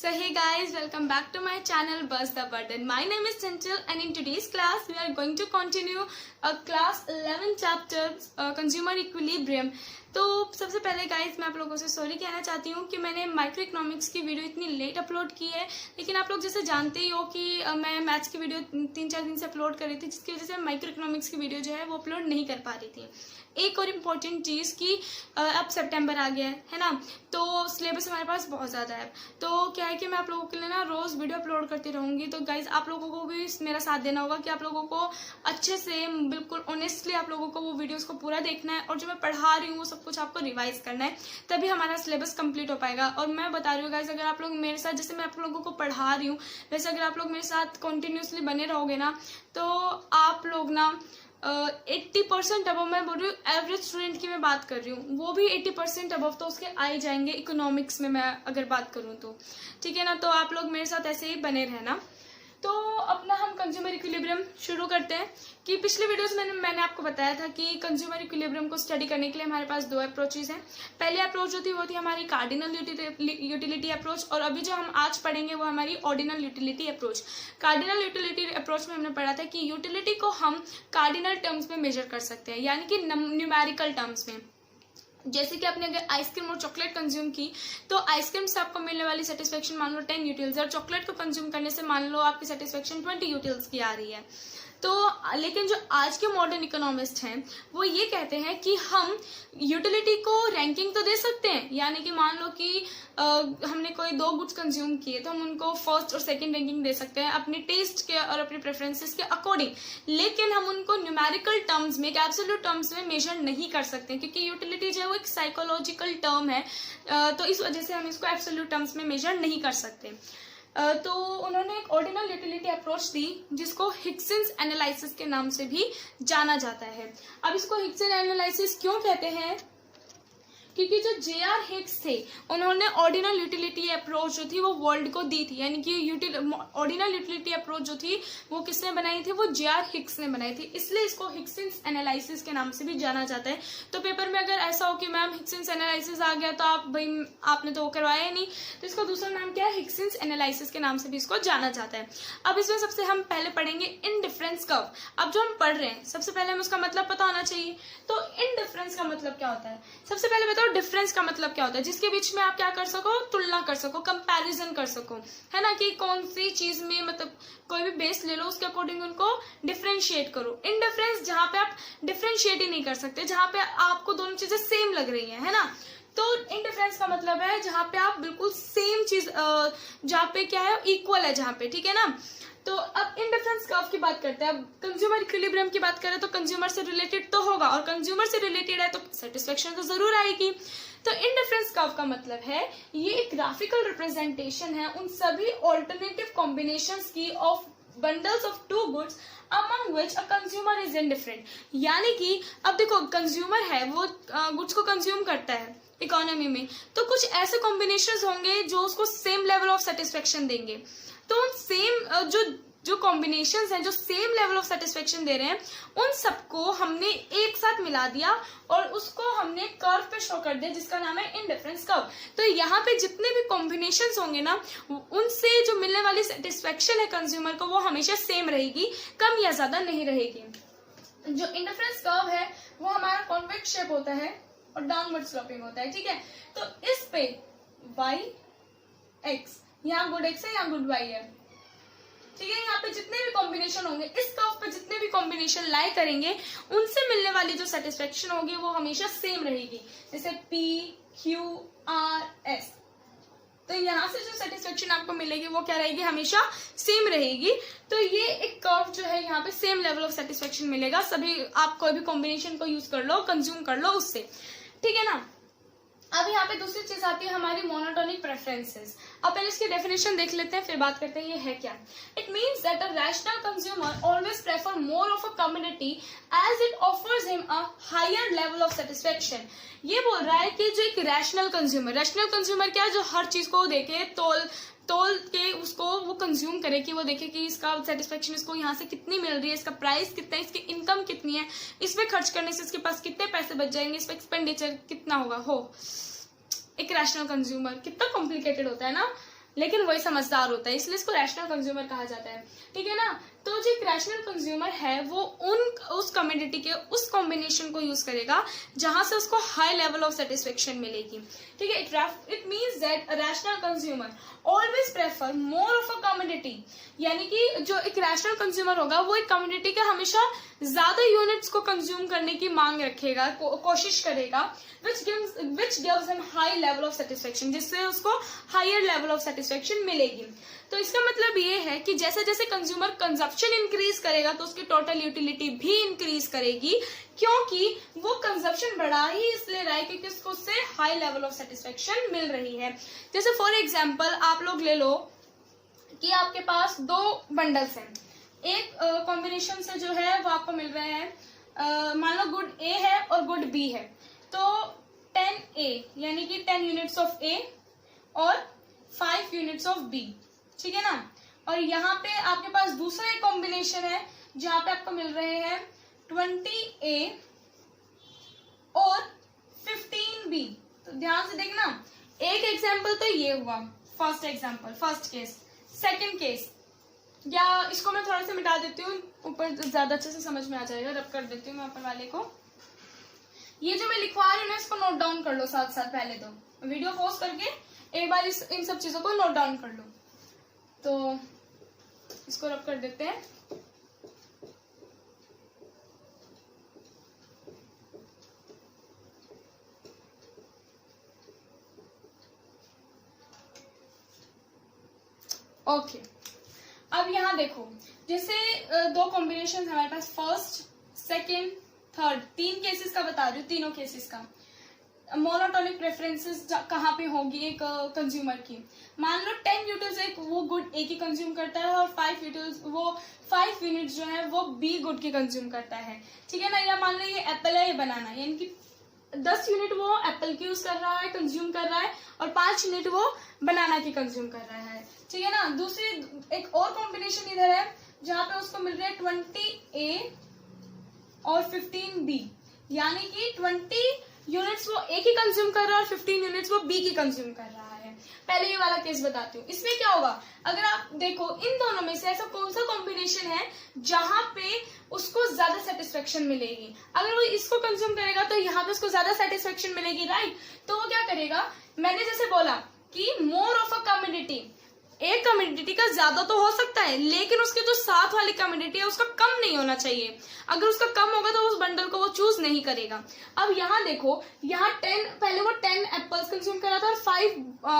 So hey guys, welcome back to my channel Buzz the Burden. My name is Chanchal and in today's class we are going to continue class 11 chapter consumer equilibrium. तो सबसे पहले guys मैं आप लोगों से sorry कहना चाहती हूँ कि मैंने माइक्रो इकोनॉमिक्स की वीडियो इतनी लेट अपलोड की है, लेकिन आप लोग जैसे जानते ही हो कि मैं मैथ्स की वीडियो 3-4 दिन से अपलोड कर रही थी, जिसकी वजह से माइक्रो इकोनॉमिक्स की वीडियो जो है वो अपलोड नहीं कर पा रही थी। एक और इम्पॉर्टेंट चीज़ कि अब सितंबर आ गया है ना, तो सिलेबस हमारे पास बहुत ज़्यादा है। तो क्या है कि मैं आप लोगों के लिए ना रोज़ वीडियो अपलोड करती रहूँगी। तो गाइज आप लोगों को भी मेरा साथ देना होगा कि आप लोगों को अच्छे से बिल्कुल ऑनेस्टली आप लोगों को वो वीडियोस को पूरा देखना है, और जो मैं पढ़ा रही हूँ वो सब कुछ आपको रिवाइज करना है, तभी हमारा सिलेबस कंप्लीट हो पाएगा। और मैं बता रही हूँ गाइज, अगर आप लोग मेरे साथ, जैसे मैं आप लोगों को पढ़ा रही हूँ वैसे अगर आप लोग मेरे साथ कंटिन्यूसली बने रहोगे ना, तो आप लोग ना 80% अबव, मैं बोल रही हूँ एवरेज स्टूडेंट की मैं बात कर रही हूँ, वो भी 80% अबव तो उसके आ ही जाएंगे इकोनॉमिक्स में मैं अगर बात करूँ तो। ठीक है ना, तो आप लोग मेरे साथ ऐसे ही बने रहना। तो अपना हम कंज्यूमर इक्विलिब्रियम शुरू करते हैं। कि पिछले वीडियोस में मैंने आपको बताया था कि कंज्यूमर इक्विलिब्रियम को स्टडी करने के लिए हमारे पास दो अप्रोचेज हैं। पहली अप्रोच जो थी वो थी हमारी कार्डिनल यूटिलिटी अप्रोच, और अभी जो हम आज पढ़ेंगे वो हमारी ordinal utility approach. Cardinal utility approach में हमने पढ़ा था कि यूटिलिटी को हम कार्डिनल टर्म्स में मेजर कर सकते हैं, यानी कि न्यूमेरिकल टर्म्स में। जैसे कि आपने अगर आइसक्रीम और चॉकलेट कंज्यूम की तो आइसक्रीम से आपको मिलने वाली सेटिस्फेक्शन मान लो 10 यूटिल्स, और चॉकलेट को कंज्यूम करने से मान लो आपकी सेटिस्फेक्शन 20 यूटिल्स की आ रही है। तो लेकिन जो आज के मॉडर्न इकोनॉमिस्ट हैं वो ये कहते हैं कि हम यूटिलिटी को रैंकिंग तो दे सकते हैं, यानी कि मान लो कि हमने कोई 2 गुड्स कंज्यूम किए तो हम उनको फर्स्ट और सेकंड रैंकिंग दे सकते हैं अपने टेस्ट के और अपने प्रेफरेंसेस के अकॉर्डिंग, लेकिन हम उनको न्यूमेरिकल टर्म्स में, एब्सोल्यूट टर्म्स में मेजर नहीं कर सकते, क्योंकि यूटिलिटी जो है वो एक साइकोलॉजिकल टर्म है। तो इस वजह से हम इसको एब्सोल्यूट टर्म्स में मेजर नहीं कर सकते। तो उन्होंने एक ऑर्डिनल यूटिलिटी अप्रोच दी जिसको हिग्सन एनालिसिस के नाम से भी जाना जाता है। अब इसको हिग्सन एनालिसिस क्यों कहते हैं? क्योंकि जो जे.आर. हिग्स थे उन्होंने ऑर्डिनल यूटिलिटी अप्रोच जो थी वो वर्ल्ड को दी थी, यानी कि ऑर्डिनल यूटिलिटी अप्रोच जो थी वो किसने बनाई थी? वो जे.आर. हिग्स ने बनाई थी, इसलिए इसको हिग्सन एनालिसिस के नाम से भी जाना जाता है। तो पेपर में अगर ऐसा हो कि मैम हिग्सन एनालिसिस आ गया तो आप भाई आपने तो वो करवाया नहीं, तो इसका दूसरा नाम क्या है? हिग्सन एनालिसिस के नाम से भी इसको जाना जाता है। अब इसमें सबसे हम पहले पढ़ेंगे इनडिफरेंस कर्व। अब जो हम पढ़ रहे हैं सबसे पहले हमें उसका मतलब पता होना चाहिए। तो इनडिफरेंस का मतलब क्या होता है? सबसे पहले डिफरेंस का मतलब क्या होता है? जिसके बीच में आप क्या कर सको? तुलना कर सको, कंपैरिजन कर सको, है ना, कि कौन सी चीज में, मतलब कोई भी बेस ले लो उसके अकॉर्डिंग उनको डिफरेंशिएट करो। इनडिफरेंस जहां पे आप डिफरेंशिएट ही नहीं कर सकते, जहां पे आपको दोनों चीजें सेम लग रही है ना। तो इनडिफरेंस का मतलब है जहां पे आप बिल्कुल सेम चीज, जहां पे क्या है, इक्वल है जहां पे, ठीक है ना। तो अब इनडिफरेंस कर्व की बात करते हैं। अब कंज्यूमर इक्विलिब्रियम की बात करें तो कंज्यूमर से रिलेटेड तो होगा, और कंज्यूमर से रिलेटेड है तो सेटिस्फेक्शन तो जरूर आएगी। तो इनडिफरेंस कर्व का मतलब है ये एक ग्राफिकल रिप्रेजेंटेशन है उन सभी ऑल्टरनेटिव कॉम्बिनेशंस की of bundles of 2 goods among which a consumer is indifferent। यानी कि अब देखो कंज्यूमर है वो गुड्स को कंज्यूम करता है इकोनॉमी में, तो कुछ ऐसे कॉम्बिनेशंस होंगे जो उसको सेम लेवल ऑफ सेटिस्फेक्शन देंगे। तो उन सेम जो कॉम्बिनेशंस हैं जो सेम लेवल ऑफ सेटिस्फेक्शन दे रहे हैं, उन सबको हमने एक साथ मिला दिया और उसको हमने कर्व पे शो कर दिया जिसका नाम है इनडिफरेंस कर्व। तो यहाँ पे जितने भी कॉम्बिनेशंस होंगे ना, उनसे जो मिलने वाली सेटिस्फेक्शन है कंज्यूमर को वो हमेशा सेम रहेगी, कम या ज्यादा नहीं रहेगी। जो इनडिफरेंस कर्व है वो हमारा कॉन्वेक्स शेप होता है और डाउनवर्ड स्लोपिंग होता है, ठीक है। तो इस पे y x, यहाँ गुड x है, यहाँ गुड y है, ठीक है। यहाँ पे जितने भी कॉम्बिनेशन होंगे, इस कर्व पे जितने भी कॉम्बिनेशन लाई करेंगे, उनसे मिलने वाली जो सेटिस्फेक्शन होगी वो हमेशा सेम रहेगी। जैसे P Q R S, तो यहाँ से जो सेटिस्फेक्शन आपको मिलेगी वो क्या रहेगी? हमेशा सेम रहेगी। तो ये एक कर्व जो है यहाँ पे सेम लेवल ऑफ सेटिस्फेक्शन मिलेगा, सभी आप कोई भी कॉम्बिनेशन को यूज कर लो, कंज्यूम कर लो उससे, ठीक है ना। अब यहाँ पे दूसरी चीज आती है हमारी मोनोटोनिक प्रेफरेंसेस। अब पहले इसकी डेफिनेशन देख लेते हैं, फिर बात करते हैं ये है क्या। It means that a rational consumer always prefer more of a commodity as it offers him a higher level of satisfaction. ये बोल रहा है कि जो एक रैशनल कंज्यूमर क्या है? जो हर चीज को देखे, तोल के उसको वो कंज्यूम करे, कि वो देखे कि इसका सेटिस्फेक्शन इसको यहाँ से कितनी मिल रही है, इसका प्राइस कितना है, इसकी इनकम कितनी है, इस पे खर्च करने से इसके पास कितने पैसे बच जाएंगे, इस पे एक्सपेंडिचर कितना होगा। एक रैशनल कंज्यूमर कितना कॉम्प्लिकेटेड होता है ना। लेकिन वही समझदार होता है, इसलिए इसको रैशनल कंज्यूमर कहा जाता है। ठीक है ना। तो जो एक रैशनल कंज्यूमर है वो उस कम्युनिटी के उस कॉम्बिनेशन को यूज करेगा जहां से उसको हाई लेवल ऑफ सेटिस्फेक्शन मिलेगी। ठीक है। It means that a rational consumer always prefer more of a community, यानी कि जो एक रैशनल कंज्यूमर होगा वो एक कम्युनिटी का हमेशा ज्यादा यूनिट्स को कंज्यूम करने की मांग रखेगा, कोशिश करेगा, which gives him high level of satisfaction, जिससे उसको हायर लेवल ऑफ सेटिस्फेक्शन मिलेगी। तो इसका मतलब ये है कि जैसे जैसे कंज्यूमर कंजप्शन इंक्रीज करेगा तो उसकी टोटल यूटिलिटी भी इंक्रीज करेगी, क्योंकि वो कंजप्शन बढ़ा ही इसलिए रहा है क्योंकि उसको उससे हाई लेवल ऑफ सेटिस्फेक्शन मिल रही है। जैसे फॉर एग्जाम्पल आप लोग ले लो कि आपके पास 2 बंडल्स हैं, एक कॉम्बिनेशन से जो है वो आपको मिल रहे हैं, मान लो गुड ए है और गुड बी है, तो 10A यानी कि 10 यूनिट्स ऑफ ए और 5 यूनिट्स ऑफ बी। ठीक है ना। और यहाँ पे आपके पास दूसरा एक कॉम्बिनेशन है जहां पे आपको मिल रहे हैं 20A और 15B। तो ध्यान से देखना, एक एग्जाम्पल तो ये हुआ, first example, first case. Second case, या इसको मैं थोड़ा सा मिटा देती हूँ, ऊपर ज्यादा अच्छे से समझ में आ जाएगा, रब कर देती हूँ मैं ऊपर वाले को। ये जो मैं लिखवा रही हूँ ना इसको नोट डाउन कर लो साथ साथ, पहले तो वीडियो पॉज करके एक बार इन सब चीजों को नोट डाउन कर लो। तो इसको रब कर देते हैं। ओके। अब यहाँ देखो, जैसे 2 कॉम्बिनेशन हमारे पास, फर्स्ट, सेकेंड, थर्ड, 3 केसेस का बता रही हूँ, तीनों केसेस का। मोनोटोनिक प्रेफरेंसेस कहाँ पे होगी एक कंज्यूमर की। मान लो 10 यूनिट्स एक वो गुड ए की कंज्यूम करता है और 5 यूनिट्स जो है वो बी गुड की कंज्यूम करता है। ठीक है ना। या मान लो ये एप्पल है, ये बनाना, यानी कि 10 यूनिट वो एप्पल की यूज कर रहा है, कंज्यूम कर रहा है, और 5 यूनिट वो बनाना की कंज्यूम कर रहा है। ठीक है ना। दूसरी एक और कॉम्बिनेशन इधर है जहां पे उसको मिल रहा है 20A और 15B, यानी कि 20 यूनिट्स वो ए की कंज्यूम कर रहा है और 15 यूनिट्स वो बी की कंज्यूम कर रहा है। पहले ये वाला केस बताती हूँ। इसमें क्या होगा, अगर आप देखो इन दोनों में से ऐसा कौन सा कॉम्बिनेशन है जहां पे उसको ज्यादा सेटिस्फेक्शन मिलेगी। अगर वो इसको कंज्यूम करेगा तो यहाँ पे उसको ज्यादा सेटिस्फेक्शन मिलेगी, राइट। तो वो क्या करेगा, मैंने जैसे बोला कि मोर ऑफ अ कम्युनिटी, एक कम्युनिटी का ज्यादा तो हो सकता है लेकिन उसके जो साथ वाली कम्युनिटी है उसका कम नहीं होना चाहिए। अगर उसका कम होगा तो उस बंडल को वो चूज नहीं करेगा। अब यहाँ देखो, यहाँ 10, पहले वो 10 एप्पल्स कंज्यूम कर रहा था और 5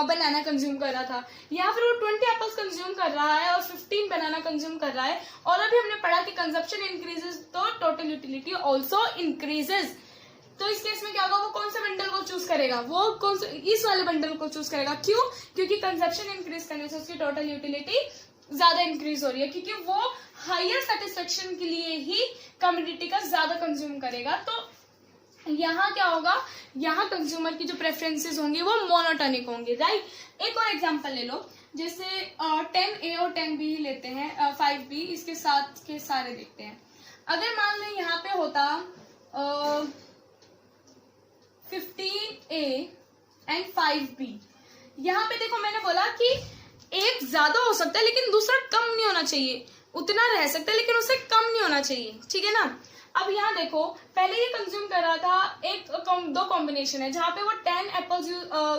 बनाना कंज्यूम कर रहा था, या फिर वो 20 एप्पल्स कंज्यूम कर रहा है और 15 बनाना कंज्यूम कर रहा है। और अभी हमने पढ़ा कि कंजप्शन इंक्रीजेस तो टोटल यूटिलिटी ऑल्सो इंक्रीजेस। तो इस केस में क्या होगा, वो कौन से बंडल को चूज करेगा, वो कौन से, इस वाले बंडल को चूज करेगा। क्यों? क्योंकि कंजप्शन इंक्रीज करने से उसकी टोटल यूटिलिटी ज्यादा इंक्रीज हो रही है, क्योंकि वो हायर सेटिस्फेक्शन के लिए ही कम्युनिटी का ज्यादा कंज्यूम करेगा। तो यहाँ क्या होगा, यहाँ कंज्यूमर की जो प्रेफरेंसेस होंगी वो मोनोटोनिक होंगी, राइट। एक और एग्जांपल ले लो, जैसे 10A और 10B ही लेते हैं, 5B इसके साथ के सारे देखते हैं। अगर मान लो यहाँ पे होता 15A एंड 5B, यहाँ पे देखो मैंने बोला कि एक ज्यादा हो सकता है लेकिन दूसरा कम नहीं होना चाहिए, उतना रह सकता है लेकिन उससे कम नहीं होना चाहिए। ठीक है ना। अब यहाँ देखो, पहले ये कंज्यूम कर रहा था, दो कॉम्बिनेशन है जहाँ पे वो 10 एप्पल्स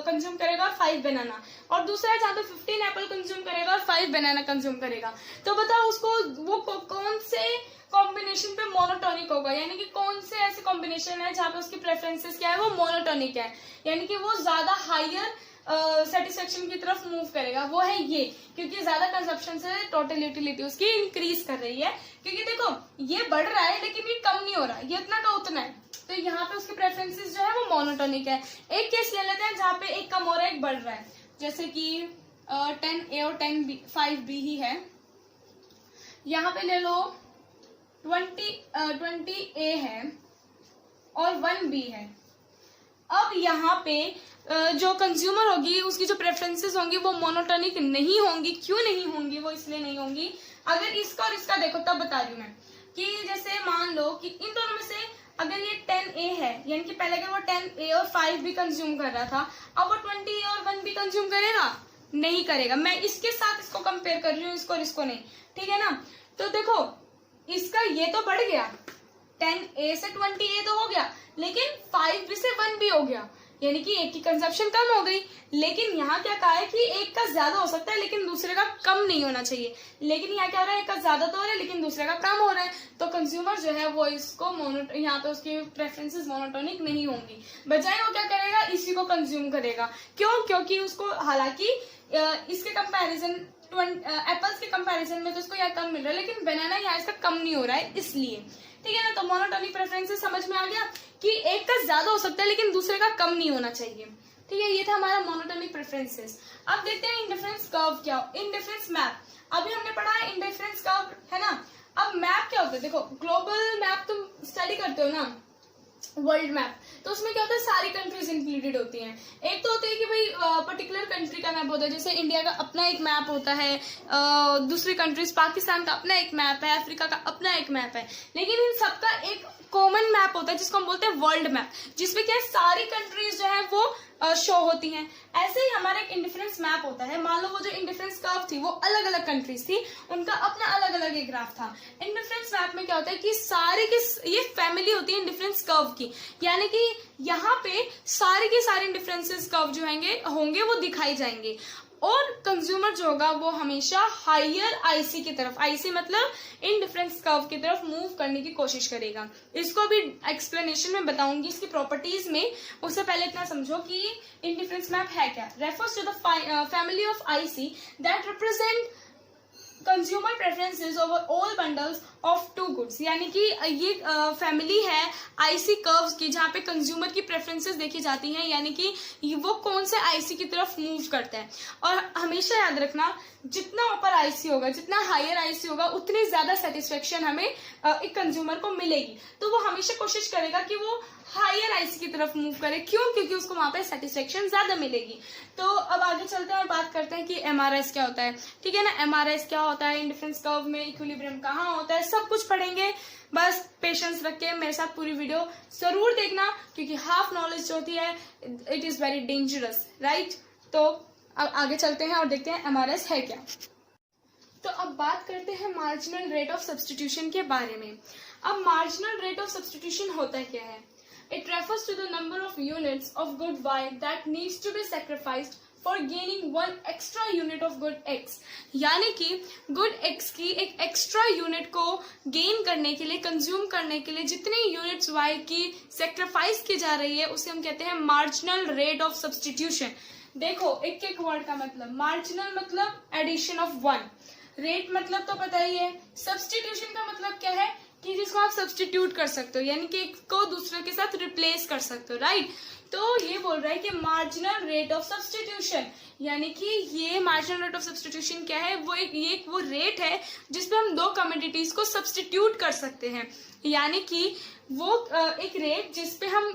कंज्यूम करेगा और 5 बनाना, और दूसरा है जहाँ पे 15 एप्पल कंज्यूम करेगा और 5 बनाना कंज्यूम करेगा। तो बताओ उसको वो कौन से कॉम्बिनेशन पे मोनोटोनिक होगा, यानी कि कौन से ऐसे कॉम्बिनेशन है जहाँ पे उसकी प्रेफरेंसेस क्या है, वो मोनोटोनिक है, यानी कि वो ज्यादा हायर सेटिस्फेक्शन की तरफ मूव करेगा, वो है ये, क्योंकि ज्यादा कंजप्शन से टोटल यूटिलिटी उसकी इंक्रीज कर रही है। क्योंकि देखो ये बढ़ रहा है लेकिन ये कम नहीं हो रहा, ये उतना का उतना है, तो यहाँ पे उसकी प्रेफरेंसेस जो है वो मोनोटोनिक है। एक केस ले लेते हैं जहाँ पे एक कम हो रहा है एक बढ़ रहा है, जैसे कि 10A और 5B ही है। यहाँ पे ले लो 20A है और 1B है। अब यहाँ पे जो कंज्यूमर होगी उसकी जो प्रेफरेंसेस होंगी वो मोनोटोनिक नहीं होंगी। क्यों नहीं होंगी? वो इसलिए नहीं होंगी, अगर इसका और इसका देखो तब बता रही हूँ मैं, कि जैसे मान लो कि इन दोनों में से अगर ये 10A है, यानी कि पहले अगर वो 10A और 5B कंज्यूम कर रहा था, अब वो 20A और 1B कंज्यूम करेगा, नहीं करेगा। मैं इसके साथ इसको कंपेयर कर रही हूँ, इसको और इसको नहीं, ठीक है ना। तो देखो इसका ये तो बढ़ गया, 10A से 20A तो हो गया, लेकिन 5B से 1B हो गया, यानी कि एक की कंजप्शन कम हो गई। लेकिन यहाँ क्या कहा है कि एक का ज्यादा हो सकता है लेकिन दूसरे का कम नहीं होना चाहिए। लेकिन यहाँ क्या हो रहा है, एक का ज्यादा तो हो रहा है लेकिन दूसरे का कम हो रहा है। तो कंज्यूमर जो है वो इसको यहाँ पे उसकी प्रेफरेंसेस मोनोटोनिक नहीं होंगी, बजाय वो क्या करेगा, इसी को कंज्यूम करेगा। क्यों? क्योंकि उसको हालांकि इसके कंपैरिजन एप्पल्स के कंपैरिजन में तो इसको यहाँ कम मिल रहा है, लेकिन बनाना यहाँ इसका कम नहीं हो रहा है इसलिए, ठीक है ना। तो मोनोटोनिक प्रेफरेंसेस समझ में आ गया कि एक का ज्यादा हो सकता है लेकिन दूसरे का कम नहीं होना चाहिए, ठीक है। ये था हमारा मोनोटोनिक प्रेफरेंसेस। अब देखते हैं इंडिफरेंस कर्व क्या हो, इंडिफरेंस मैप। अभी हमने पढ़ा है इंडिफरेंस कर्व, है ना। अब मैप क्या होता है, देखो ग्लोबल मैप तुम स्टडी करते हो ना, वर्ल्ड मैप, तो उसमें क्या होता है, सारी कंट्रीज इंक्लूडेड होती हैं। एक तो होती है कि भाई पर्टिकुलर कंट्री का मैप होता है, जैसे इंडिया का अपना एक मैप होता है, दूसरी कंट्रीज, पाकिस्तान का अपना एक मैप है, अफ्रीका का अपना एक मैप है, लेकिन इन सबका एक कॉमन मैप होता है जिसको हम बोलते हैं वर्ल्ड मैप, जिसमें क्या है सारी कंट्रीज जो है वो शो होती हैं। ऐसे ही हमारा एक इंडिफरेंस मैप होता है। मान लो वो जो इंडिफरेंस कर्व थी वो अलग अलग कंट्रीज थी, उनका अपना अलग अलग एक ग्राफ था। इंडिफरेंस मैप में क्या होता है कि सारे के ये फैमिली होती है इंडिफरेंस कर्व की, यानी कि यहाँ पे सारे के सारे इंडिफरेंसेस कर्व जो होंगे वो दिखाई जाएंगे। और कंज्यूमर जो होगा वो हमेशा हायर आईसी की तरफ, आईसी मतलब इंडिफरेंस कर्व की तरफ मूव करने की कोशिश करेगा। इसको भी एक्सप्लेनेशन में बताऊंगी इसकी प्रॉपर्टीज में, उससे पहले इतना समझो कि इंडिफरेंस मैप है क्या। Refers to the family of IC that represent consumer preferences over all bundles of two goods, यानी कि ये फैमिली है आईसी कर्व्स की जहाँ पे कंज्यूमर की प्रेफरेंसेस देखी जाती हैं, यानी कि वो कौन से आईसी की तरफ मूव करता है। और हमेशा याद रखना जितना ऊपर आईसी होगा, जितना हायर आईसी होगा, उतनी ज्यादा सेटिस्फेक्शन हमें एक कंज्यूमर को मिलेगी। तो वो हमेशा कोशिश करेगा कि वो हायर आईसी की तरफ मूव करे। क्यों? क्योंकि उसको वहां पे सेटिस्फेक्शन ज्यादा मिलेगी। तो अब आगे चलते हैं और बात करते हैं कि एमआरएस क्या होता है, ठीक है ना। एमआरएस क्या होता है, इंडिफरेंस कर्व में इक्विलिब्रियम कहाँ होता है, सब कुछ पढ़ेंगे। बस पेशेंस रख के मेरे साथ पूरी वीडियो जरूर देखना, क्योंकि हाफ नॉलेज जो होती है it is very dangerous, right. तो अब आगे चलते हैं और देखते हैं एमआरएस है क्या। तो अब बात करते हैं मार्जिनल रेट ऑफ सब्स्टिट्यूशन के बारे में। अब मार्जिनल रेट ऑफ सब्स्टिट्यूशन होता क्या है? It refers to the number of units of good Y that needs to be sacrificed for gaining one extra unit of good X, यानी कि good X की एक एक्स्ट्रा यूनिट को gain करने के लिए, कंज्यूम करने के लिए जितनी यूनिट्स Y की सेक्रीफाइस की जा रही है उसे हम कहते हैं मार्जिनल रेट ऑफ सब्स्टिट्यूशन। देखो एक एक वर्ड का मतलब, मार्जिनल मतलब एडिशन ऑफ वन, रेट मतलब तो पता ही है, सब्स्टिट्यूशन का मतलब क्या है कि जिसको आप सब्स्टिट्यूट कर सकते हो, यानी कि एक को दूसरे के साथ रिप्लेस कर सकते हो, राइट। तो ये बोल रहा है कि मार्जिनल रेट ऑफ सब्स्टिट्यूशन, यानी कि ये मार्जिनल रेट ऑफ सब्स्टिट्यूशन क्या है, वो रेट है जिसपे हम दो कमोडिटीज को सब्स्टिट्यूट कर सकते हैं, यानी कि वो एक रेट जिसपे हम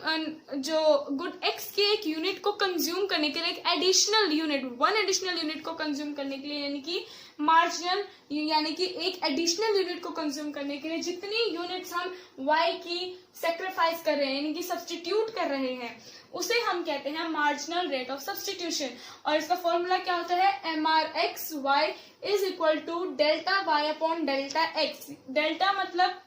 जो गुड एक्स के एक यूनिट को कंज्यूम करने के लिए एक additional unit, one additional unit को कंज्यूम करने के लिए, यानी कि मार्जिनल, यानी कि एक एडिशनल यूनिट को कंज्यूम करने के लिए जितनी यूनिट्स हम वाई की सेक्रीफाइस कर रहे हैं, यानी कि सब्स्टिट्यूट कर रहे हैं, उसे हम कहते हैं मार्जिनल रेट ऑफ सब्स्टिट्यूशन। और इसका फॉर्मूला क्या होता है, MRXY is equal to delta Y upon delta X। Delta मतलब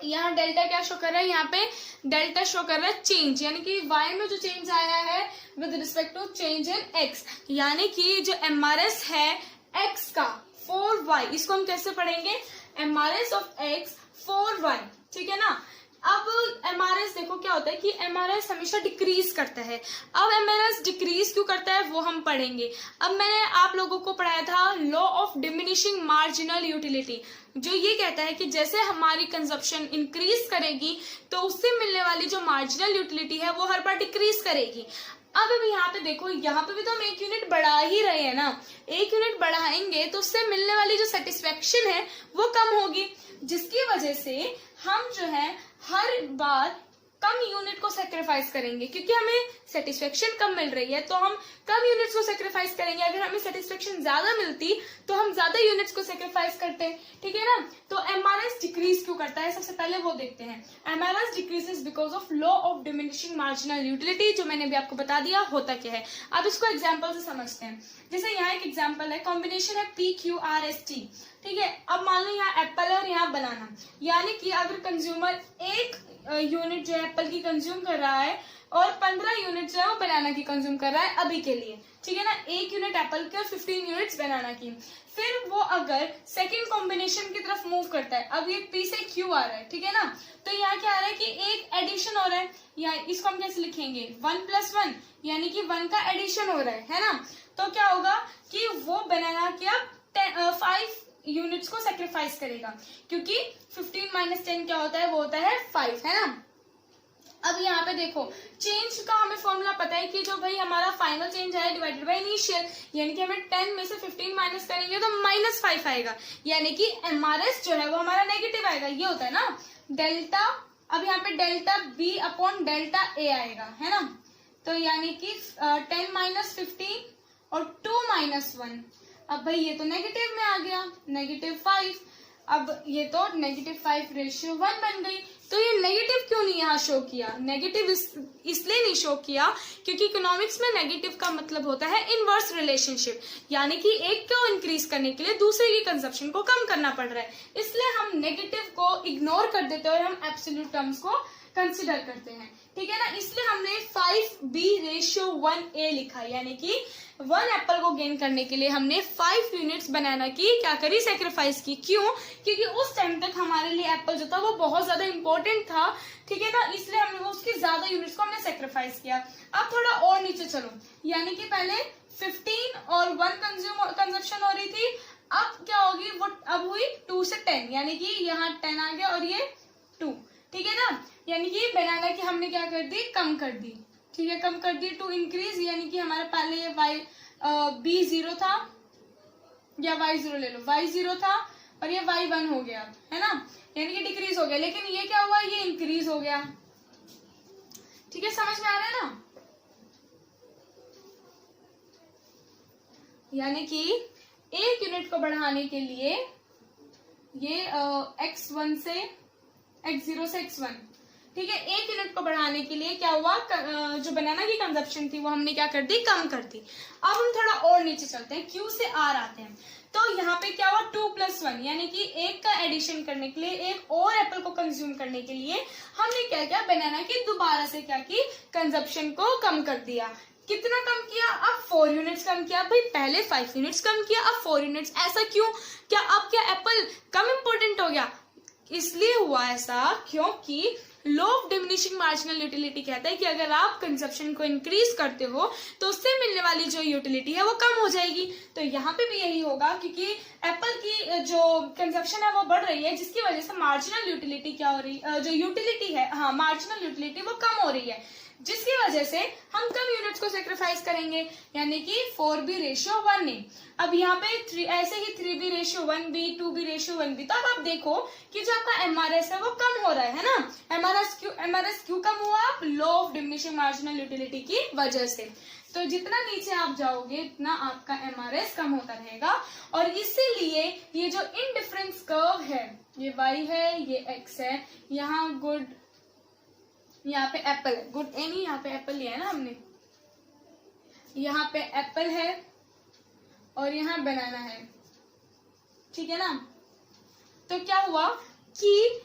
यहाँ डेल्टा क्या शो कर रहा है, यहाँ पे डेल्टा शो कर रहा है चेंज, यानी कि y में जो चेंज आया है with respect to change in x, यानी कि जो MRS है x का 4y, इसको हम कैसे पढ़ेंगे, MRS ऑफ x 4y, ठीक है ना। अब MRS देखो क्या होता है कि MRS हमेशा डिक्रीज करता है। अब MRS डिक्रीज क्यों करता है वो हम पढ़ेंगे। अब मैंने आप लोगों को पढ़ाया था law of diminishing marginal utility, जो ये कहता है कि जैसे हमारी कंजप्शन इंक्रीज करेगी तो उससे मिलने वाली जो मार्जिनल यूटिलिटी है वो हर बार डिक्रीज करेगी। अब यहाँ पे देखो, यहाँ पे भी तो हम एक यूनिट बढ़ा ही रहे हैं ना, एक यूनिट बढ़ाएंगे तो उससे मिलने वाली जो सेटिस्फेक्शन है वो कम होगी, जिसकी वजह से हम जो है हर बार कम यूनिट को सेक्रीफाइस करेंगे, क्योंकि हमें सेटिस्फेक्शन कम मिल रही है तो हम कम यूनिट्स को सेक्रीफाइस करेंगे। अगर हमें सेटिस्फेक्शन ज्यादा मिलती तो हम ज्यादा यूनिट्स को सेक्रीफाइस करते, ठीक है ना। तो एमआरएस डिक्रीज क्यों करता है, सबसे पहले वो देखते हैं। MRS decreases because of law of diminishing marginal utility, जो मैंने भी आपको बता दिया होता क्या है। अब इसको एग्जाम्पल से समझते हैं। जैसे यहाँ एक एग्जाम्पल है, कॉम्बिनेशन है PQRST, ठीक है। अब मान लो यहाँ एप्पल है और यहाँ बनाना, यानी कि अगर कंज्यूमर एक यूनिट जो है एप्पल की कंज्यूम कर रहा है और 15 यूनिट जो है वो बनाना की कंज्यूम कर रहा है अभी के लिए, ठीक है ना। एक यूनिट एप्पल की और 15 यूनिट्स बनाना की। फिर वो अगर सेकंड कॉम्बिनेशन की तरफ मूव करता है, अब ये P से Q आ रहा है, ठीक है ना। तो यहाँ क्या आ रहा है कि एक एडिशन हो रहा है, या इसको हम कैसे लिखेंगे 1+1, यानी कि 1 का एडिशन हो रहा है ना। तो क्या होगा कि वो बनाना क्या 5 यूनिट्स को सेक्रीफाइस करेगा, क्योंकि 15 - 10 क्या होता है, वो होता है 5, है ना। अब यहाँ पे देखो चेंज का हमें फॉर्मूला पता है कि जो भाई हमारा फाइनल चेंज है डिवाइडेड बाय इनिशियल, यानी कि हमें 10 में से 15 माइनस करेंगे तो -5 आएगा, यानी कि एमआरएस जो है वो हमारा नेगेटिव आएगा। ये होता है ना डेल्टा, अब यहाँ पे delta B upon delta A आएगा, है ना। तो यानी कि 10 - 15 और 2 - 1, अब भाई ये तो नेगेटिव में आ गया, -5। अब ये तो -5:1 बन गई। तो ये नेगेटिव क्यों नहीं यहाँ शो किया, नेगेटिव इसलिए नहीं शो किया क्योंकि इकोनॉमिक्स में नेगेटिव का मतलब होता है इनवर्स रिलेशनशिप, यानी कि एक को इंक्रीज करने के लिए दूसरे की कंजप्शन को कम करना पड़ रहा है, इसलिए हम नेगेटिव को इग्नोर कर देते हैं और हम एब्सोल्यूट टर्म्स को कंसिडर करते हैं, ठीक है ना। इसलिए हमने 5B:1A लिखा, यानी कि 1 एप्पल को गेन करने के लिए हमने 5 यूनिट्स बनाना की क्या करी, सेक्रीफाइस की। क्यों, क्योंकि उस टाइम तक हमारे लिए एप्पल जो था वो बहुत ज्यादा इंपॉर्टेंट था, ठीक है ना, इसलिए हमने उसकी ज्यादा यूनिट्स को हमने सेक्रीफाइस किया। अब थोड़ा और नीचे चलो, यानी कि पहले 15 और 1 कंजप्शन हो रही थी, अब क्या होगी वो अब हुई 2 से 10, यानी कि यहाँ 10 आ गया और ये 2, ठीक है ना। यानी कि बनाना की हमने क्या कर दी, कम कर दी, ठीक है, कम कर दी टू इंक्रीज, यानी कि हमारे पहले ये B0 था, या Y0 ले लो, Y0 था और ये Y1 हो गया, है ना, यानी कि डिक्रीज हो गया। लेकिन ये क्या हुआ, ये इंक्रीज हो गया, ठीक है, समझ में आ रहा है ना। यानी कि एक यूनिट को बढ़ाने के लिए ये X0 से X1, ठीक है, एक यूनिट को बढ़ाने के लिए क्या हुआ, जो बनाना की कंजप्शन थी वो हमने क्या कर दी, कम कर दी। अब हम थोड़ा और नीचे चलते हैं, Q से R आते हैं। तो यहाँ पे क्या हुआ 2+1, यानी कि एक का एडिशन करने के लिए, एक और एप्पल को कंज्यूम करने के लिए हमने क्या किया, बनाना की दोबारा से क्या की, कंजप्शन को कम कर दिया। कितना कम किया, अब 4 यूनिट्स कम किया। भाई पहले 5 यूनिट्स कम किया, अब 4 यूनिट्स, ऐसा क्यों, क्या अब क्या एप्पल कम इम्पोर्टेंट हो गया, इसलिए हुआ ऐसा क्योंकि law of diminishing marginal utility कहता है कि अगर आप कंजप्शन को इंक्रीज करते हो तो उससे मिलने वाली जो यूटिलिटी है वो कम हो जाएगी। तो यहाँ पे भी यही होगा, क्योंकि एप्पल की जो कंजप्शन है वो बढ़ रही है, जिसकी वजह से मार्जिनल यूटिलिटी क्या हो रही है, जो यूटिलिटी है, हाँ मार्जिनल यूटिलिटी वो कम हो रही है, जिसकी वजह से हम कम यूनिट्स को सेक्रीफाइस करेंगे, यानी कि 4B:1 नहीं। अब यहाँ पे ऐसे ही 3B:1B, 2B:1B। तो अब आप देखो कि जो आपका एमआरएस है वो कम हो रहा है ना। एमआरएस क्यों कम हुआ, law of diminishing marginal utility की वजह से। तो जितना नीचे आप जाओगे उतना आपका एमआरएस कम होता रहेगा, और इसीलिए ये जो इनडिफरेंस कर्व है, ये y है, ये x है, यहाँ गुड, यहाँ पे एप्पल है, गुड ए नहीं, यहाँ पे एप्पल लिया है ना हमने, यहाँ पे एप्पल है और यहाँ बनाना है, ठीक है ना। तो क्या हुआ कि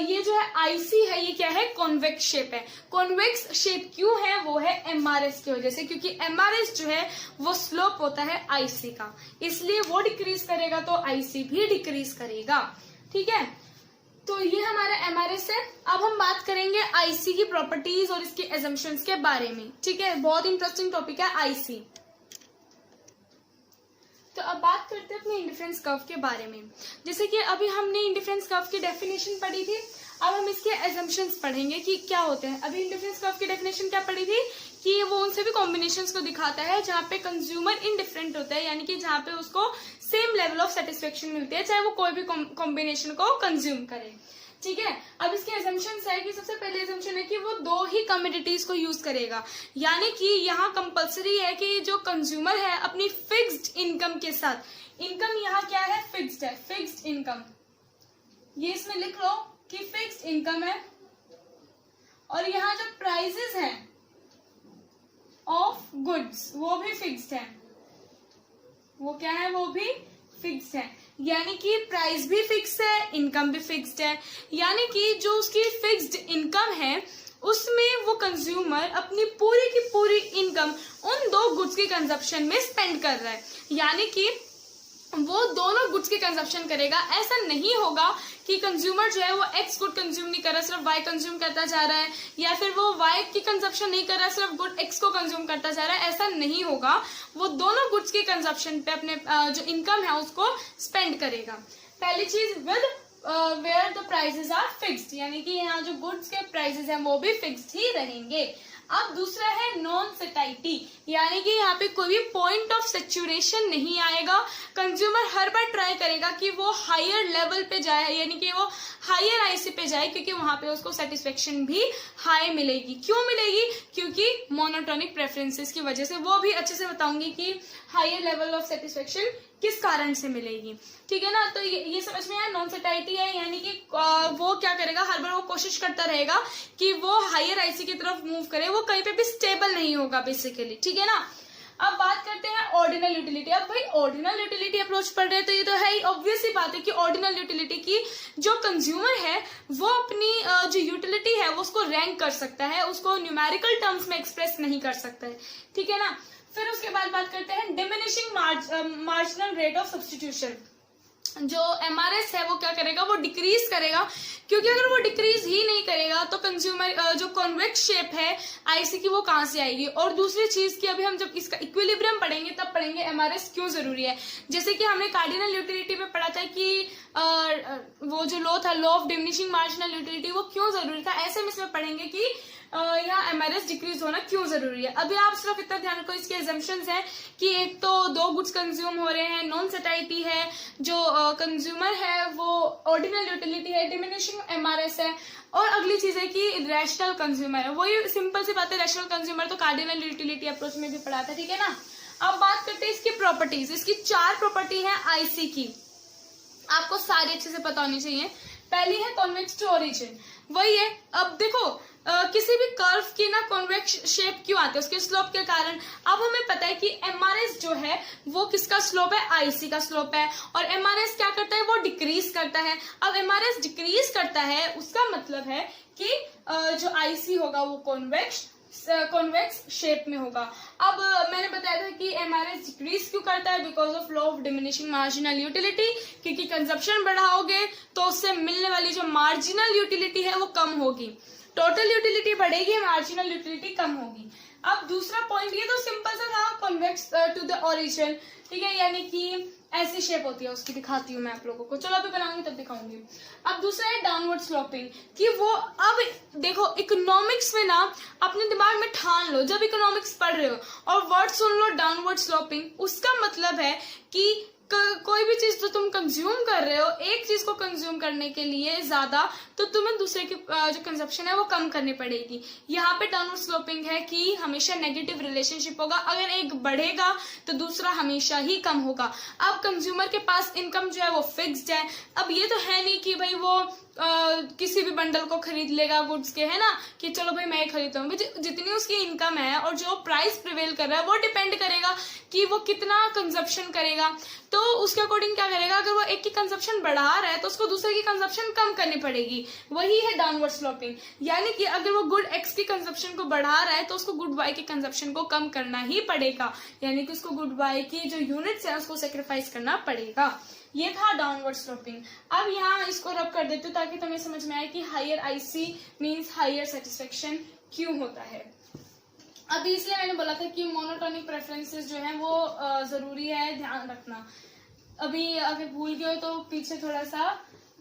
ये जो है आईसी है, ये क्या है, कॉन्वेक्स शेप है। कॉन्वेक्स शेप क्यों है, वो है एमआरएस की वजह से, क्योंकि एमआरएस जो है वो स्लोप होता है आईसी का, इसलिए वो डिक्रीज करेगा तो आईसी भी डिक्रीज करेगा, ठीक है। तो ये हमारा एमआरएस है। अब हम बात करेंगे आईसी की प्रॉपर्टीज और इसके एजम्पशंस के बारे में, ठीक है, बहुत इंटरेस्टिंग टॉपिक है आईसी। तो अब बात करते हैं अपने इंडिफरेंस कर्व के बारे में। जैसे कि अभी हमने इंडिफरेंस कर्व की डेफिनेशन पढ़ी थी, अब हम इसके एजम्पशंस पढ़ेंगे कि क्या होते हैं। अभी इंडिफरेंस कर्व की डेफिनेशन क्या पढ़ी थी कि वो उन सभी कॉम्बिनेशंस को दिखाता है जहाँ पे कंज्यूमर इनडिफरेंट होता है, यानी कि जहाँ पे उसको सेम लेवल ऑफ सेटिस्फेक्शन मिलती है चाहे वो कोई भी कॉम्बिनेशन को कंज्यूम करे। ठीक है। अब इसके assumptions है कि सबसे पहले assumption है कि वो 2 ही कमोडिटीज को यूज करेगा, यानी कि यहाँ कंपलसरी है कि जो कंज्यूमर है अपनी फिक्स्ड इनकम के साथ, इनकम यहाँ क्या है, फिक्स्ड है, फिक्स्ड इनकम, ये इसमें लिख लो कि फिक्स्ड इनकम है, और यहाँ जो प्राइसेस हैं ऑफ गुड्स वो भी फिक्स्ड है, वो क्या है, वो भी फिक्स्ड है, यानी कि प्राइस भी फिक्स है, इनकम भी फिक्स्ड है, यानी कि जो उसकी फिक्स्ड इनकम है उसमें वो कंज्यूमर अपनी पूरी की पूरी इनकम उन 2 गुड्स के कंजप्शन में स्पेंड कर रहा है, यानी कि वो दोनों गुड्स के कंजप्शन करेगा। ऐसा नहीं होगा कि कंज्यूमर जो है वो एक्स गुड कंज्यूम नहीं कर रहा, सिर्फ वाई कंज्यूम करता जा रहा है, या फिर वो वाई की कंजप्शन नहीं कर रहा, सिर्फ गुड एक्स को कंज्यूम करता जा रहा है, ऐसा नहीं होगा। वो दोनों गुड्स के कंजप्शन पे अपने जो इनकम है उसको स्पेंड करेगा। पहली चीज with where the prices are fixed, यानी कि यहाँ जो गुड्स के प्राइसेस हैं वो भी फिक्स्ड ही रहेंगे। अब दूसरा है नॉन सेटाइटी, यानी कि यहाँ पे कोई भी पॉइंट ऑफ सेचुरेशन नहीं आएगा। कंज्यूमर हर बार ट्राई करेगा कि वो हायर लेवल पे जाए, यानी कि वो हायर आईसी पे जाए, क्योंकि वहां पे उसको सेटिस्फेक्शन भी हाई मिलेगी। क्यों मिलेगी? क्योंकि मोनोटोनिक प्रेफरेंसेस की वजह से। वो भी अच्छे से बताऊंगी कि हायर लेवल ऑफ सेटिस्फेक्शन किस कारण से मिलेगी, ठीक है ना। तो ये समझ में आया, नॉन सेटाइटी है, यानी कि वो क्या करेगा, हर बार वो कोशिश करता रहेगा कि वो हायर आईसी की तरफ मूव करे, वो कहीं पे भी स्टेबल नहीं होगा बेसिकली, ठीक है ना। अब बात करते हैं ऑर्डिनल यूटिलिटी। अब भाई ऑर्डिनल यूटिलिटी अप्रोच पढ़ रहे हैं तो ये तो है ही ऑब्वियस ही बात है कि ऑर्डिनल यूटिलिटी की जो कंज्यूमर है वो अपनी जो यूटिलिटी है वो उसको रैंक कर सकता है, उसको न्यूमेरिकल टर्म्स में एक्सप्रेस नहीं कर सकता है, ठीक है ना। फिर उसके बाद बात करते हैं diminishing marginal rate of substitution. जो एमआरएस है वो क्या करेगा, वो डिक्रीज करेगा, क्योंकि अगर वो डिक्रीज ही नहीं करेगा तो कंज्यूमर जो कॉन्वेक्स शेप है आईसी की वो कहां से आएगी। और दूसरी चीज की अभी हम जब इसका इक्विलिब्रियम पढ़ेंगे तब पढ़ेंगे एमआरएस क्यों जरूरी है। जैसे कि हमने कार्डिनल यूटिलिटी में पढ़ा था कि वो जो लॉ था, law of diminishing marginal utility, वो क्यों जरूरी था। ऐसे में इसमें पढ़ेंगे कि यहाँ एमआरएस डिक्रीज होना क्यों जरूरी है। अभी आप सिर्फ इतना ध्यान रखो, इसके एजम्पशंस हैं कि एक तो 2 गुड्स कंज्यूम हो रहे हैं, नॉन सेटाइटी है, जो कंज्यूमर है वो ऑर्डिनल यूटिलिटी है, डिमिनिशिंग एमआरएस है, और अगली चीज है कि रैशनल कंज्यूमर है। वही सिंपल सी बात है, रैशनल कंज्यूमर तो कार्डिनल यूटिलिटी अप्रोच में भी पढ़ा था, ठीक है ना। अब बात करते हैं इसकी प्रॉपर्टीज। इसकी 4 प्रॉपर्टी है आईसी की, आपको सारी अच्छे से पता होनी चाहिए। पहली है कॉन्वेक्स टू ओरिजिन, वही है। अब देखो किसी भी कर्व की ना कॉन्वेक्स शेप क्यों आती है, उसके स्लोप के कारण। अब हमें पता है कि एमआरएस जो है वो किसका स्लोप है, आईसी का स्लोप है, और एमआरएस क्या करता है, वो डिक्रीज करता है। अब एमआरएस डिक्रीज करता है उसका मतलब है कि जो आईसी होगा वो कॉन्वेक्स शेप में होगा। अब मैंने बताया था कि एमआरएस डिक्रीज क्यों करता है, because of law of diminishing marginal utility, क्योंकि कंजप्शन बढ़ाओगे तो उससे मिलने वाली जो मार्जिनल यूटिलिटी है वो कम होगी। टोटल यूटिलिटी बढ़ेगी, मार्जिनल यूटिलिटी कम होगी। अब दूसरा पॉइंट, ये तो सिंपल सा था, कॉन्वेक्स टू द ओरिजिन, ठीक है, यानी कि ऐसी शेप होती है उसकी, दिखाती हूँ मैं आप लोगों को, चलो अभी बनाऊंगी तब दिखाऊंगी। अब दूसरा है डाउनवर्ड स्लोपिंग, कि वो अब देखो इकोनॉमिक्स में ना अपने दिमाग में ठान लो, जब इकोनॉमिक्स पढ़ रहे हो और वर्ड सुन लो डाउनवर्ड स्लोपिंग, उसका मतलब है कि कोई भी चीज जो तुम कंज्यूम कर रहे हो, एक चीज को कंज्यूम करने के लिए ज्यादा, तो तुम्हें दूसरे की जो कंजप्शन है वो कम करनी पड़ेगी। यहाँ पे डाउनवर्ड स्लोपिंग है कि हमेशा नेगेटिव रिलेशनशिप होगा, अगर एक बढ़ेगा तो दूसरा हमेशा ही कम होगा। अब कंज्यूमर के पास इनकम जो है वो फिक्स्ड है। अब ये तो है नहीं कि भाई वो किसी भी बंडल को खरीद लेगा गुड्स के, है ना, कि चलो भाई मैं खरीदता हूँ। जितनी उसकी इनकम है और जो प्राइस प्रिवेल कर रहा है वो डिपेंड करेगा कि वो कितना कंजप्शन करेगा। तो उसके अकॉर्डिंग क्या करेगा, अगर वो एक की कंजप्शन बढ़ा रहा है तो उसको दूसरे की कंजप्शन कम करनी पड़ेगी। वही है डाउनवर्ड स्लोपिंग, यानी कि अगर वो गुड एक्स की कंजप्शन को बढ़ा रहा है तो उसको गुड वाई की कंजप्शन को कम करना ही पड़ेगा, यानी कि उसको गुड वाई की जो यूनिट्स है उसको सेक्रीफाइस करना पड़ेगा। ये था डाउनवर्ड स्लोपिंग। अब यहाँ इसको रब कर देती हूँ ताकि तुम्हें समझ में आए कि higher IC means higher satisfaction क्यों होता है। अभी इसलिए मैंने बोला था कि मोनोटोनिक प्रेफरेंसेस जो है वो जरूरी है, ध्यान रखना। अभी अगर भूल गए हो तो पीछे थोड़ा सा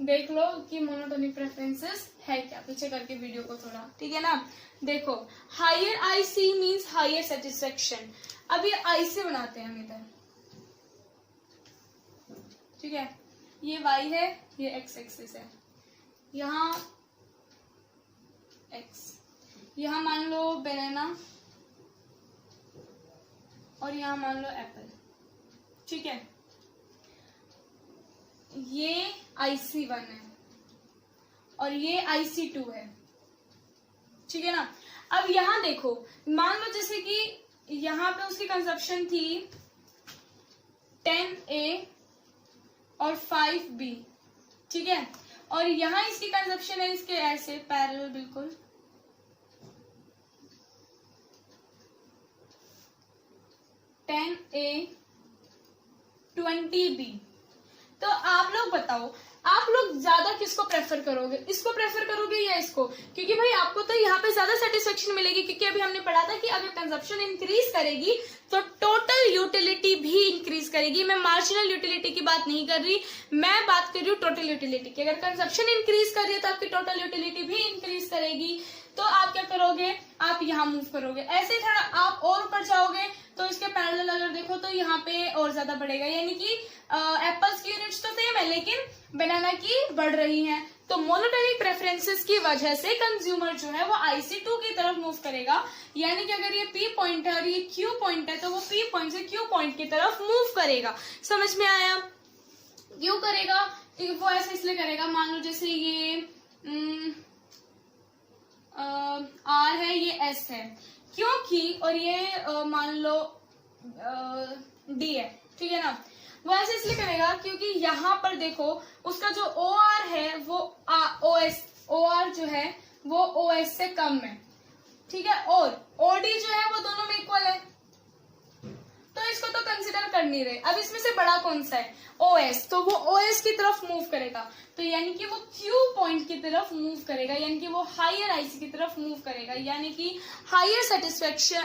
देख लो कि मोनोटोनिक प्रेफरेंसेस है क्या, पीछे करके वीडियो को थोड़ा, ठीक है ना। देखो higher IC means higher satisfaction. अभी आईसी बनाते हैं हम इधर, ठीक है, ये y है, ये x एक्सिस है, यहाँ x, यहाँ मान लो बनाना और यहाँ मान लो एप्पल, ठीक है। ये IC1 है और ये IC2 है, ठीक है ना। अब यहाँ देखो, मान लो जैसे कि यहाँ पे उसकी कंजप्शन थी 10A और 5B, ठीक है, और यहाँ इसकी कंजप्शन है इसके ऐसे पैरेलल बिल्कुल, A 20B। तो आप लोग बताओ, आप लोग ज्यादा किसको प्रेफर करोगे, इसको प्रेफर करोगे या इसको? क्योंकि भाई आपको तो यहाँ पे ज्यादा सेटिस्फेक्शन मिलेगी, क्योंकि अभी हमने पढ़ा था कि अगर कंजप्शन इंक्रीज करेगी तो टोटल यूटिलिटी भी इंक्रीज करेगी। मैं मार्जिनल यूटिलिटी की बात नहीं कर रही, मैं बात कर रही हूँ टोटल यूटिलिटी की। अगर कंजप्शन इंक्रीज कर रही है तो आपकी टोटल यूटिलिटी भी इंक्रीज करेगी। तो आप क्या करोगे, आप यहाँ मूव करोगे। ऐसे थोड़ा आप और ऊपर जाओगे तो इसके पैरेलल अगर देखो तो यहाँ पे और ज्यादा बढ़ेगा, यानी कि एप्पल्स की यूनिट्स तो सेम है लेकिन बनाना की बढ़ रही हैं। तो मोनोटोनिक प्रेफरेंसेस की वजह से कंज्यूमर जो है वो IC2 की तरफ मूव करेगा, यानी कि अगर ये P पॉइंट है और ये Q पॉइंट है तो वो P पॉइंट से Q पॉइंट की तरफ मूव करेगा। समझ में आया? क्यों करेगा? वो ऐसे इसलिए करेगा, मान लो जैसे ये R है, ये S है, क्योंकि और ये मान लो D है, ठीक है ना। वो ऐसे इसलिए करेगा क्योंकि यहाँ पर देखो उसका जो OR है वो OR जो है वो OS से कम है, ठीक है, और OD जो है वो दोनों में इक्वल है, तो इसको तो कंसिडर कर नहीं रहे। अब इसमें से बड़ा कौन सा है? OS, तो वो OS की तरफ मूव करेगा, तो यानी कि वो Q पॉइंट की तरफ मूव करेगा, यानी कि वो हायर IC की तरफ मूव करेगा, यानी कि higher satisfaction,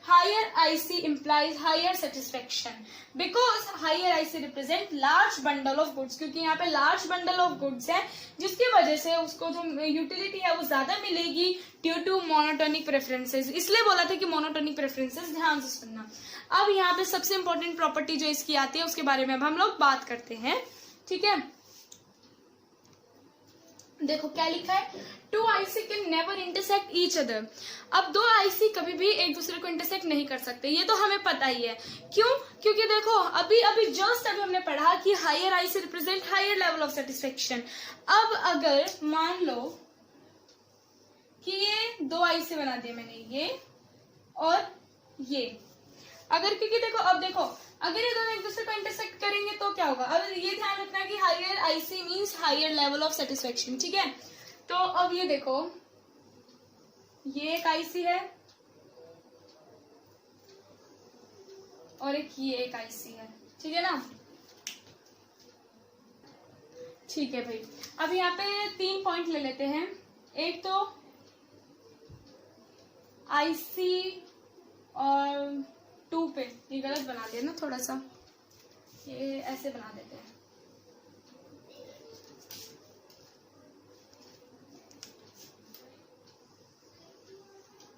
higher IC implies higher satisfaction, because higher IC represent large bundle of goods, क्योंकि यहाँ पे लार्ज बंडल ऑफ गुड्स है जिसकी वजह से उसको जो यूटिलिटी है वो ज्यादा मिलेगी ड्यू टू मोनोटोनिक प्रेफरेंसेस। इसलिए बोला था कि मोनोटोनिक प्रेफरेंसेस ध्यान से सुनना। अब यहाँ पे सबसे इंपॉर्टेंट प्रॉपर्टी जो इसकी आती है उसके बारे में अब हम लोग बात करते हैं, ठीक है। देखो क्या लिखा है, 2 IC can never intersect each other. अब 2 IC कभी भी एक दूसरे को इंटरसेक्ट नहीं कर सकते, ये तो हमें पता ही है। क्यों? क्योंकि देखो अभी जस्ट अभी हमने पढ़ा कि higher IC represent higher level of satisfaction. अब अगर मान लो कि ये 2 IC बना दिए मैंने, ये और ये, अगर क्योंकि देखो अब देखो अगर ये दोनों एक दूसरे को इंटरसेक्ट करेंगे तो क्या होगा। अब ये ध्यान रखना कि higher IC means higher level of satisfaction, ठीक है। तो अब ये देखो, ये एक IC है और ये एक IC है, ठीक है ना। ठीक है भाई, अब यहाँ पे 3 पॉइंट ले लेते हैं। एक तो IC और 2 पे, ये गलत बना दिया ना थोड़ा सा, ये ऐसे बना देते हैं,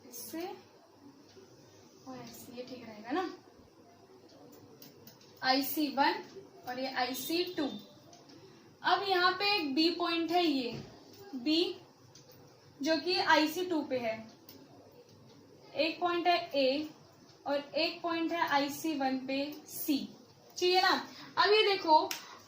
इससे और ऐसे, ये ठीक रहेगा ना। IC1 और ये IC2। अब यहाँ पे एक B पॉइंट है, ये B जो कि IC2 पे है, एक पॉइंट है A और एक पॉइंट है IC1 पे C, ठीक है ना। अब ये देखो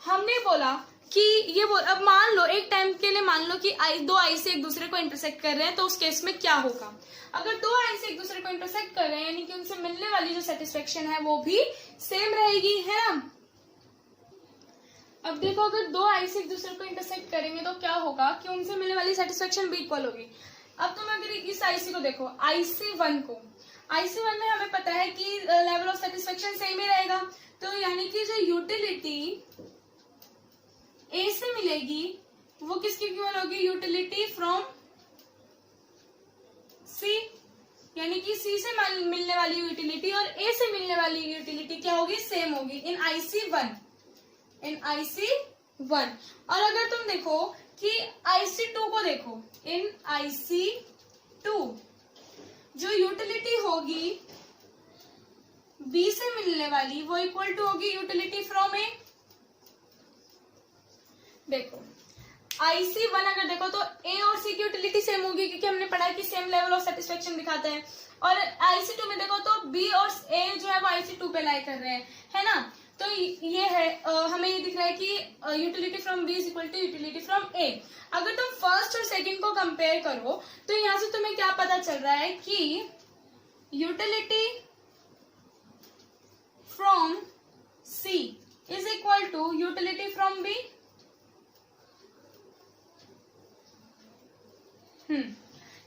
हमने बोला कि ये अब मान लो एक टाइम के लिए मान लो कि 2 IC एक दूसरे को इंटरसेक्ट कर रहे हैं, तो उस केस में क्या होगा। अगर 2 IC एक दूसरे को इंटरसेक्ट कर रहे हैं यानी कि उनसे मिलने वाली जो सेटिस्फेक्शन है वो भी सेम रहेगी, है ना। अब देखो अगर 2 IC एक दूसरे को इंटरसेक्ट करेंगे तो क्या होगा कि उनसे मिलने वाली सेटिस्फेक्शन भी इक्वल होगी। अब तुम अगर इस IC को देखो, IC1 को, IC1 में हमें पता है कि लेवल ऑफ सेटिस्फेक्शन सेम ही रहेगा, तो यानी कि जो यूटिलिटी A से मिलेगी वो किसकी इक्वल होगी, यूटिलिटी फ्रॉम C, यानी कि C से मिलने वाली यूटिलिटी और A से मिलने वाली यूटिलिटी क्या होगी, सेम होगी इन IC1, इन IC1। और अगर तुम देखो कि IC2 को देखो, इन IC2 जो यूटिलिटी होगी B से मिलने वाली वो इक्वल टू होगी यूटिलिटी फ्रॉम A। देखो IC1 अगर देखो तो A और C की यूटिलिटी सेम होगी, क्योंकि हमने पढ़ा है कि सेम लेवल ऑफ सेटिस्फेक्शन दिखाते हैं। और IC2 में देखो तो B और A जो है वो IC2 पे लाई कर रहे हैं, है ना। तो ये है हमें ये दिख रहा है कि utility from B is equal to utility from A। अगर तुम फर्स्ट और सेकंड को कंपेयर करो तो यहाँ से तुम्हें क्या पता चल रहा है कि utility from C is equal to utility from B।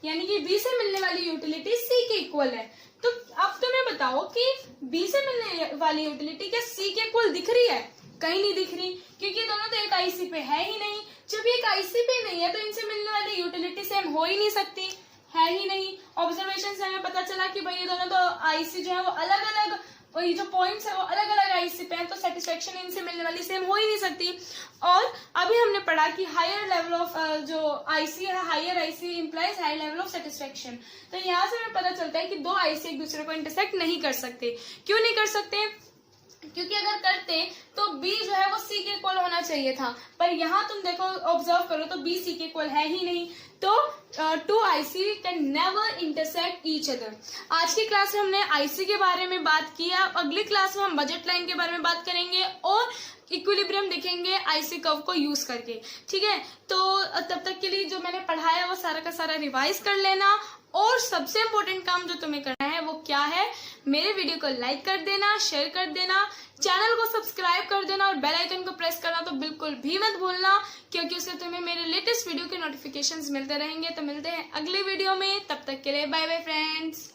यानी कि B से मिलने वाली यूटिलिटी C के इक्वल है। तो अब तुम्हें बताओ कि B से मिलने वाली यूटिलिटी क्या C के इक्वल दिख रही है? कहीं नहीं दिख रही, क्योंकि दोनों तो एक IC पे है ही नहीं। जब एक IC पे नहीं है तो इनसे मिलने वाली यूटिलिटी सेम हो ही नहीं सकती, है ही नहीं। ऑब्जर्वेशन से हमें पता चला कि भाई ये दोनों तो IC जो है वो अलग अलग, और ये जो पॉइंट्स है वो अलग अलग IC पे हैं, तो सेटिस्फेक्शन इनसे मिलने वाली सेम हो ही नहीं सकती। और अभी हमने पढ़ा कि हायर लेवल ऑफ जो IC है, higher IC implies higher level of satisfaction. तो यहाँ से हमें पता चलता है कि दो IC एक दूसरे को इंटरसेक्ट नहीं कर सकते। क्यों नहीं कर सकते? क्योंकि अगर करते तो B जो है वो C के इक्वल होना चाहिए था, पर यहाँ तुम देखो ऑब्जर्व करो तो B C के इक्वल है ही नहीं। तो two IC can never intersect each other. आज की क्लास में हमने IC के बारे में बात किया, अगली क्लास में हम बजट लाइन के बारे में बात करेंगे और इक्विलिब्रियम देखेंगे IC कर्व को यूज करके। ठीक है, तो तब तक के लिए जो मैंने पढ़ाया वो सारा का सारा रिवाइज कर लेना। और सबसे इम्पोर्टेंट काम जो तुम्हें करना है वो क्या है, मेरे वीडियो को लाइक कर देना, शेयर कर देना, चैनल को सब्सक्राइब कर देना और बेल आइकन को प्रेस करना तो बिल्कुल भी मत भूलना, क्योंकि उससे तुम्हें मेरे लेटेस्ट वीडियो के नोटिफिकेशंस मिलते रहेंगे। तो मिलते हैं अगले वीडियो में, तब तक के लिए बाय बाय फ्रेंड्स।